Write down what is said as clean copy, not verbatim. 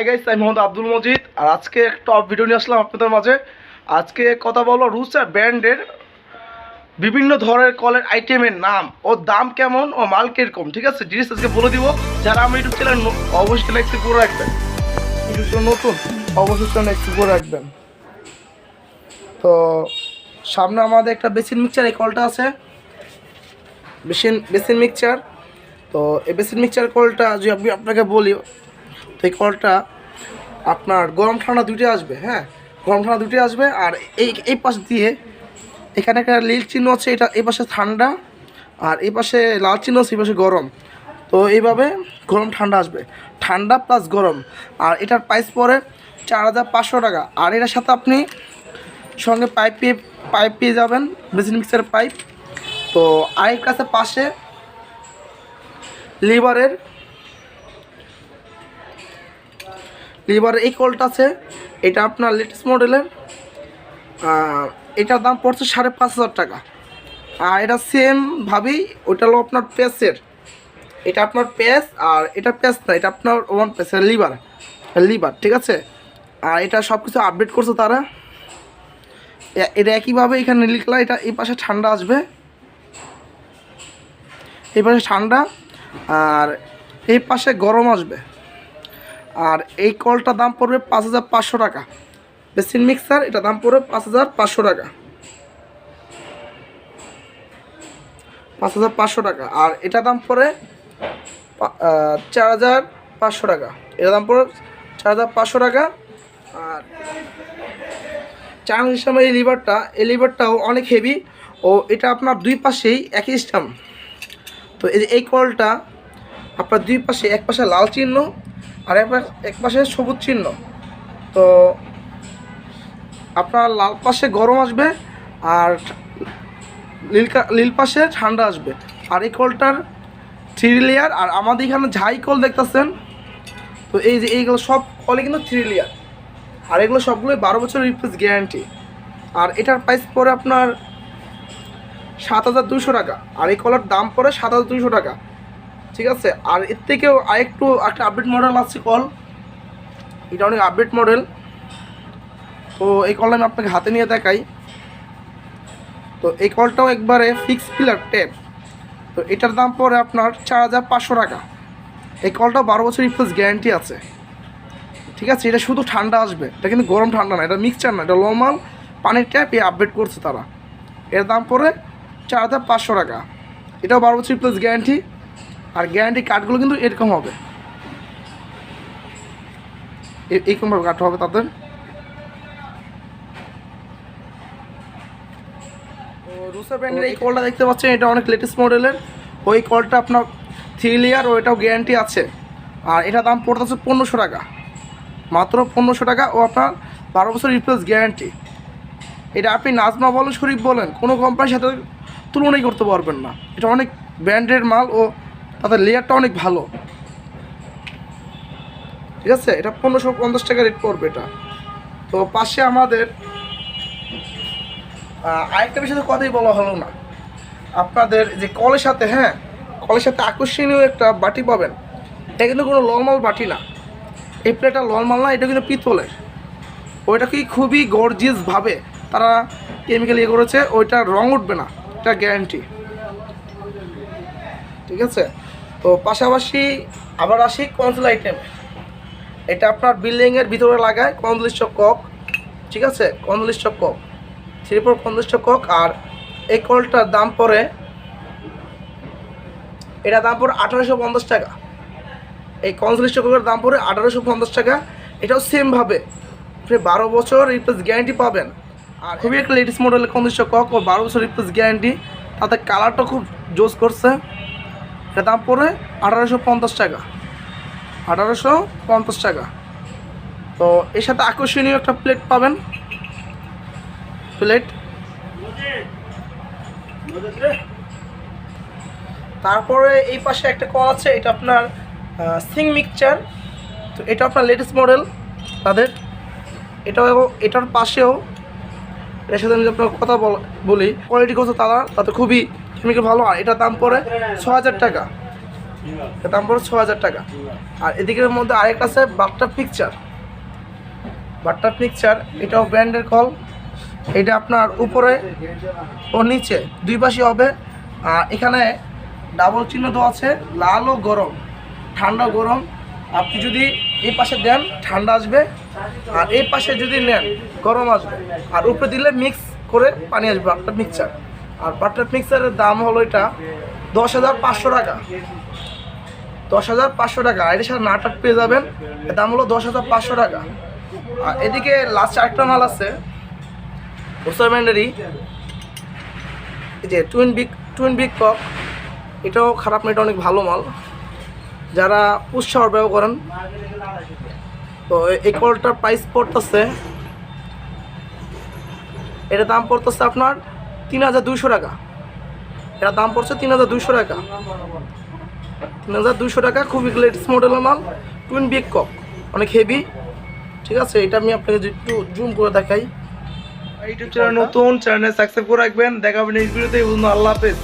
Hi guys, আমি মোহাম্মদ আব্দুল মজিদ। আর আজকে একটা ভিডিও নিয়ে আসলাম আপনাদের মাঝে। আজকে কথা বলবো রোসা ব্র্যান্ডের বিভিন্ন ধরনের কলের আইটেমের নাম ও দাম কেমন ও মাল কিরকম, ঠিক আছে? জিনিস আজকে বলে দিব। যারা আমার ইউটিউব চ্যানেল অবশ্যই চ্যানেল একটু করে রাখবেন, ইউটিউব চ্যানেল নতুন অবশ্যই চ্যানেল একটু করে রাখবেন। তো সামনে আমাদের একটা বেসিন মিক্সচার এই কলটা আছে, বেসিন মিক্সচার। তো এই বেসিন মিক্সচার কলটা যদি আমি আপনাকে বলি, তো এই কলটা আপনার গরম ঠান্ডা দুটোই আসবে। হ্যাঁ, গরম ঠান্ডা দুটোই আসবে। আর এই পাশ দিয়ে এখানে একটা নীল চিহ্ন আছে, এটা এই পাশে ঠান্ডা, আর এই পাশে লাল চিহ্ন আছে, এই পাশে গরম। তো এইভাবে গরম ঠান্ডা আসবে, ঠান্ডা প্লাস গরম। আর এটার প্রাইস পড়ে 4500 টাকা। আর এটার সাথে আপনি সঙ্গে পাইপ পেয়ে যাবেন, বেসিন মিক্সারের পাইপ। তো আরেক কাছে পাশে লিভারের এই কলটা আছে, এটা আপনার লেটেস্ট মডেলের। এটার দাম পড়ছে 5500 টাকা। আর এটা সেমভাবেই ওইটা হলো আপনার পেসের, এটা আপনার পেস, আর এটা পেস না, এটা আপনার ওয়ান পেসের লিভার, ঠিক আছে? আর এটা সব কিছু আপডেট করছে তারা। এটা একইভাবে এখানে লিখলা, এটা এই পাশে ঠান্ডা আসবে, এই পাশে ঠান্ডা, আর এই পাশে গরম আসবে। আর এই কলটার দাম পড়বে 5500 টাকা। বেসিন মিক্সার, এটা দাম পড়বে 5500 টাকা, 5500 টাকা। আর এটা দাম পড়ে 4500 টাকা, এটা দাম পড়ে 4500 টাকা। আর চায়না সিস্টেমের এই লিভারটাও অনেক হেভি, ও এটা আপনার দুই পাশেই একই সিস্টেম। তো এই কলটা আপনার দুই পাশে, এক পাশে লাল চিহ্ন আর এক পাশে সবুজ চিহ্ন। তো আপনার লাল পাশে গরম আসবে আর নীল পাশে ঠান্ডা আসবে। আর এই কলটার 3 লেয়ার। আর আমাদের এখানে ঝাই কল দেখতেছেন, তো এই যে এইগুলো সব কলে কিন্তু 3 লেয়ার। আর এগুলো সবগুলোই 12 বছর রিপ্লেস গ্যারান্টি। আর এটার প্রাইস পড়ে আপনার 7200 টাকা। আর এই কলার দাম পড়ে 7200 টাকা, ঠিক আছে? আর এর থেকেও আরেকটু একটা আপডেট মডেল আছে কল, এটা অনেক আপডেট মডেল। তো এই কলটা আমি আপনাকে হাতে নিয়ে দেখাই। তো এই কলটাও একবারে ফিক্স পিলার ট্যাপ। তো এটার দাম পড়ে আপনার 4500 টাকা। এই কলটাও 12 বছর রিপ্লেস গ্যারান্টি আছে, ঠিক আছে? এটা শুধু ঠান্ডা আসবে, এটা কিন্তু গরম ঠান্ডা না, এটা মিক্সচার না, এটা নর্মাল পানির ট্যাপ। এই আপডেট করছে তারা। এর দাম পড়ে 4500 টাকা। এটাও 12 বছর রিপ্লেস গ্যারান্টি। আর গ্যারান্টি কার্ডগুলো কিন্তু এরকম হবে, এইরকমভাবে কাট হবে তাদের। রোসা ব্র্যান্ডের এই কলটা দেখতে পাচ্ছেন, এটা অনেক লেটেস্ট মডেলের। ওই কলটা আপনার 3 লেয়ার, ও এটাও গ্যারান্টি আছে। আর এটা দাম পড়তেছে 1500 টাকা, মাত্র 1500 টাকা। ও আপনার 12 বছর রিপ্লেস গ্যারান্টি। এটা আপনি নাজমা বলেন, শরীফ বলেন, কোনো কোম্পানির সাথে তুলনাই করতে পারবেন না। এটা অনেক ব্র্যান্ডের মাল, ও তাদের লেয়ারটা অনেক ভালো, ঠিক আছে? এটা 1550 টাকা রেট পড়বে এটা। তো পাশে আমাদের আরেকটা বিষয়ে কথাই বলা হলো না আপনাদের, যে কলের সাথে, হ্যাঁ, কলের সাথে আকর্ষণীয় একটা বাটি পাবেন। এটা কিন্তু কোনো নর্মাল বাটি না, এই প্লেটটা নর্মাল না, এটা কিন্তু পিতলের। ওইটা কি খুবই গর্জিয়াসভাবে তারা কেমিক্যাল ইয়ে করেছে, ওইটা রং উঠবে না, এটা গ্যারান্টি, ঠিক আছে? তো পাশাপাশি আবার আসি কনসোল আইটেমে। এটা আপনার বিল্ডিংয়ের ভিতরে লাগায় কনসোলিস্ট কক, ঠিক আছে? কনসোলিস্ট কক 3 কনসোলিস্ট কক। আর এই কলটার দাম পড়ে, এটা দাম পড়ে 1850 টাকা। এই কনসোলিস্ট ককের দাম পড়ে 1850 টাকা। এটাও সেমভাবে 12 বছর রিপ্লেস গ্যারান্টি পাবেন। আর খুবই একটা লেটেস্ট মডেলের কনসোলিস্ট কক, ও 12 বছর রিপ্লেস গ্যারান্টি। তাতে কালারটা খুব জোস করছে। এটা দাম পড়ে 1850 টাকা, 1850 টাকা। তো এর সাথে আকর্ষণীয় একটা প্লেট পাবেন, প্লেট। তারপরে এই পাশে একটা কল আছে, এটা আপনার সিং মিক্সচার। তো এটা আপনার লেটেস্ট মডেল তাদের। এটার পাশেও, এর সাথে আমি আপনার কথা বলি, কোয়ালিটি করছে তারা, তাতে খুবই কেমিক্যাল ভালো। আর এটার দাম পড়ে 6000 টাকা, এর দাম পড়বে 6000 টাকা। আর এদিকের মধ্যে আরেকটা আছে বাথটাব পিকচার, এটাও ব্র্যান্ডের কল। এটা আপনার উপরে ও নিচে দুই পাশে হবে। আর এখানে ডাবল চিহ্ন দেওয়া আছে, লাল ও গরম, ঠান্ডা গরম। আপনি যদি এই পাশে দেন ঠান্ডা আসবে, আর এই পাশে যদি নেন গরম আসবে। আর উপরে দিলে মিক্স করে পানি আসবে বাথটাব মিক্সচার। আর বাথটাব মিক্সচারের দাম হলো এটা 10,500 টাকা। 10,500 টাকা। এর সাথে নাটক পেয়ে যাবেন, এর দাম হলো 10,500 টাকা। আর এদিকে লাস্ট আরেকটা মাল আছে রোসা ব্যান্ডেরই, এই যে টুইন বিগ কক। এটাও খারাপ না, এটা অনেক ভালো মাল যারা পুষ্পার ব্যবহার করেন। তো এই কলটার প্রাইস পড়তেছে, এটার দাম পড়তেছে আপনার 3,200 টাকা। এটার দাম পড়ছে 3,200 টাকা। 3,200 টাকা। খুবই লেটেস্ট মডেলের মাল, টুইন বিগ কক, অনেক হেভি। ঠিক আছে, এটা আমি আপনাকে একটু জুম করে দেখাই। ইউটিউব চ্যানেল নতুন, চ্যানেল সাবস্ক্রাইব করে রাখবেন। দেখা হবে নেক্সট ভিডিওতে। আল্লাহ হাফেজ।